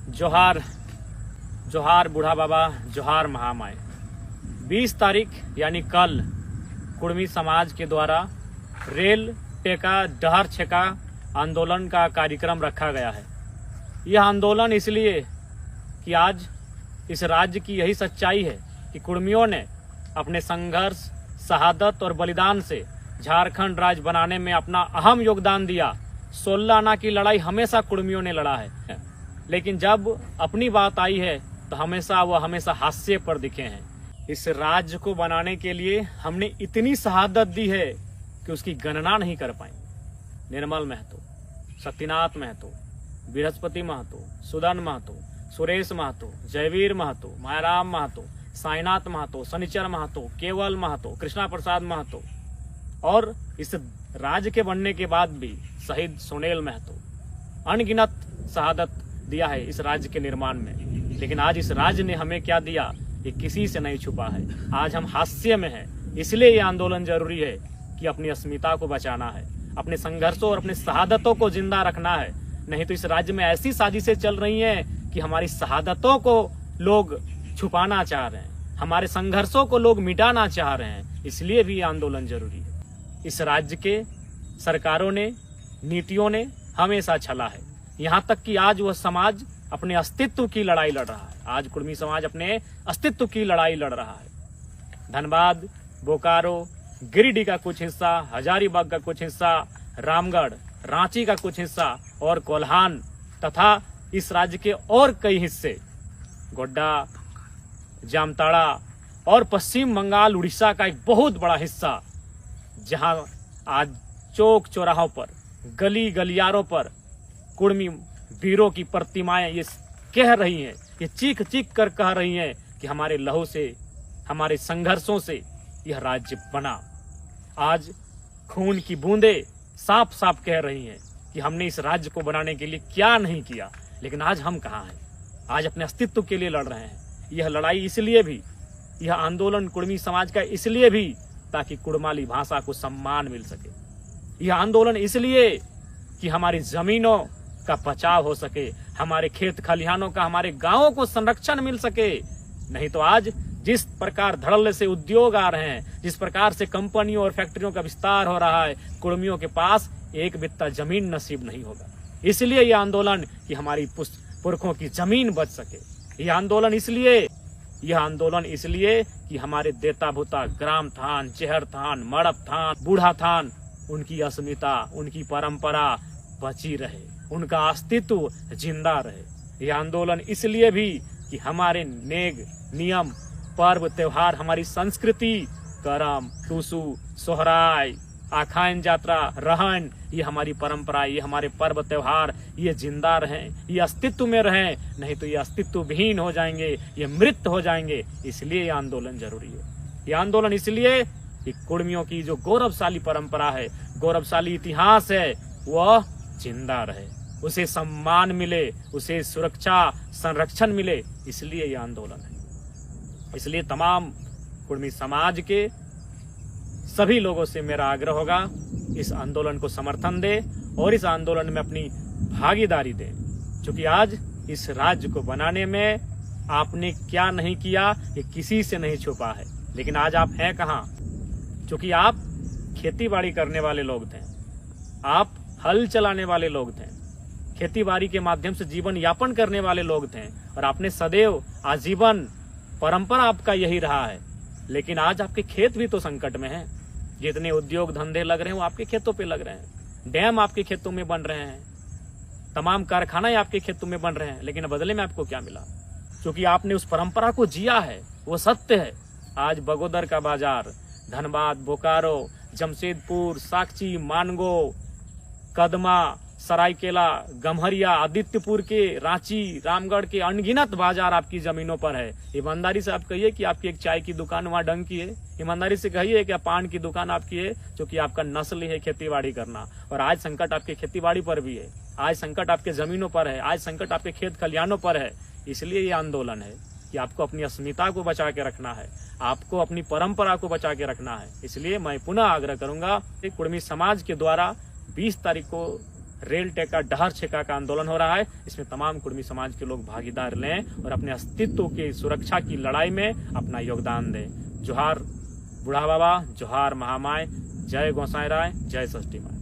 जोहार जोहार बूढ़ा बाबा, जोहार महामाए। 20 तारीख यानी कल कुर्मी समाज के द्वारा रेल टेका डहर छेका आंदोलन का कार्यक्रम रखा गया है। यह आंदोलन इसलिए कि आज इस राज्य की यही सच्चाई है कि कुर्मियों ने अपने संघर्ष, शहादत और बलिदान से झारखंड राज्य बनाने में अपना अहम योगदान दिया। 16 आना की लड़ाई हमेशा कुर्मियों ने लड़ा है, लेकिन जब अपनी बात आई है तो हमेशा हाशिए पर दिखे हैं। इस राज्य को बनाने के लिए हमने इतनी शहादत दी है कि उसकी गणना नहीं कर पाए। निर्मल महतो, सत्यनाथ महतो, बृहस्पति महतो, सुदन महतो, सुरेश महतो, जयवीर महतो, मायाराम महतो, साईनाथ महतो, शनिचर महतो, केवल महतो, कृष्णा प्रसाद महतो और इस राज्य के बनने के बाद भी शहीद सोनेल महतो, अनगिनत शहादत दिया है इस राज्य के निर्माण में। लेकिन आज इस राज्य ने हमें क्या दिया, ये किसी से नहीं छुपा है। आज हम हाशिए में हैं, इसलिए ये आंदोलन जरूरी है कि अपनी अस्मिता को बचाना है, अपने संघर्षों और अपने शहादतों को जिंदा रखना है। नहीं तो इस राज्य में ऐसी साजिशें चल रही हैं कि हमारी शहादतों को लोग छुपाना चाह रहे हैं, हमारे संघर्षों को लोग मिटाना चाह रहे हैं। इसलिए भी आंदोलन जरूरी है। इस राज्य के सरकारों ने, नीतियों ने हमेशा छला है, यहाँ तक कि आज वह समाज अपने अस्तित्व की लड़ाई लड़ रहा है। आज कुर्मी समाज अपने अस्तित्व की लड़ाई लड़ रहा है। धनबाद, बोकारो, गिरिडीह का कुछ हिस्सा, हजारीबाग का कुछ हिस्सा, रामगढ़, रांची का कुछ हिस्सा और कोल्हान तथा इस राज्य के और कई हिस्से, गोड्डा, जामताड़ा और पश्चिम बंगाल, उड़ीसा का एक बहुत बड़ा हिस्सा, जहां आज चौक चौराहों पर, गली गलियारों पर कुर्मी वीरों की प्रतिमाएं ये कह रही हैं, ये चीख चीख कर कह रही हैं कि हमारे लहू से, हमारे संघर्षों से यह राज्य बना। आज खून की बूंदें साफ साफ कह रही हैं कि हमने इस राज्य को बनाने के लिए क्या नहीं किया। लेकिन आज हम कहाँ हैं? आज अपने अस्तित्व के लिए लड़ रहे हैं। यह लड़ाई इसलिए भी, यह आंदोलन कुर्मी समाज का इसलिए भी ताकि कुड़माली भाषा को सम्मान मिल सके। यह आंदोलन इसलिए कि हमारी जमीनों का बचाव हो सके, हमारे खेत खलिहानों का, हमारे गांवों को संरक्षण मिल सके। नहीं तो आज जिस प्रकार धड़ल्ले से उद्योग आ रहे हैं, जिस प्रकार से कंपनियों और फैक्ट्रियों का विस्तार हो रहा है, कुर्मियों के पास एक बित्ता जमीन नसीब नहीं होगा। इसलिए यह आंदोलन कि हमारी पुरखों की जमीन बच सके। यह आंदोलन इसलिए कि हमारे देता भूता ग्राम थान, चेहर थान, मड़प थान, बूढ़ा थान, उनकी अस्मिता, उनकी परंपरा बची रहे, उनका अस्तित्व जिंदा रहे। यह आंदोलन इसलिए भी कि हमारे नेग, नियम, पर्व, त्योहार, हमारी संस्कृति, करम, टूसू, सोहराय, आखान यात्रा, रहन, ये हमारी परंपरा, ये हमारे पर्व त्योहार, ये जिंदा रहें, ये अस्तित्व में रहें। नहीं तो ये अस्तित्व विहीन हो जाएंगे, ये मृत हो जाएंगे। इसलिए ये आंदोलन जरूरी है। ये आंदोलन इसलिए कि कुर्मियों की जो गौरवशाली परंपरा है, गौरवशाली इतिहास है, वह जिंदा रहे, उसे सम्मान मिले, उसे सुरक्षा, संरक्षण मिले। इसलिए ये आंदोलन है। इसलिए तमाम कुर्मी समाज के सभी लोगों से मेरा आग्रह होगा, इस आंदोलन को समर्थन दे और इस आंदोलन में अपनी भागीदारी दे। क्योंकि आज इस राज्य को बनाने में आपने क्या नहीं किया, ये किसी से नहीं छुपा है। लेकिन आज आप हैं कहाँ? क्योंकि आप खेती बाड़ी करने वाले लोग थे, आप हल चलाने वाले लोग थे, खेती बाड़ी के माध्यम से जीवन यापन करने वाले लोग थे और आपने सदैव आजीवन परंपरा आपका यही रहा है। लेकिन आज आपके खेत भी तो संकट में हैं। जितने उद्योग धंधे लग रहे हैं वो आपके खेतों पे लग रहे हैं, डैम आपके खेतों में बन रहे हैं, तमाम कारखाने आपके खेतों में बन रहे हैं। लेकिन बदले में आपको क्या मिला? क्योंकि आपने उस परंपरा को जिया है, वो सत्य है। आज बगोदर का बाजार, धनबाद, बोकारो, जमशेदपुर, साकची, मानगो, कदमा, सरायकेला, गम्हरिया, आदित्यपुर के, रांची, रामगढ़ के अनगिनत बाजार आपकी जमीनों पर है। ईमानदारी से आप कहिए कि आपकी एक चाय की दुकान वहाँ डंग की है। ईमानदारी से कहिए कि पान की दुकान आपकी है, क्योंकि आपका नस्ल है खेतीबाड़ी करना। और आज संकट आपके खेतीबाड़ी पर भी है, आज संकट आपके जमीनों पर है, आज संकट आपके खेत खलिहानों पर है। इसलिए ये आंदोलन है कि आपको अपनी अस्मिता को बचा के रखना है, आपको अपनी परंपरा को बचा के रखना है। इसलिए मैं पुनः आग्रह करूंगा कि कुर्मी समाज के द्वारा 20 तारीख को रेल टेका डहर छेका का आंदोलन हो रहा है। इसमें तमाम कुर्मी समाज के लोग भागीदार लें और अपने अस्तित्व की सुरक्षा की लड़ाई में अपना योगदान दें। जोहार बूढ़ा बाबा, जोहार महामाय, जय गोसाई राय, जय षष्ठी माई।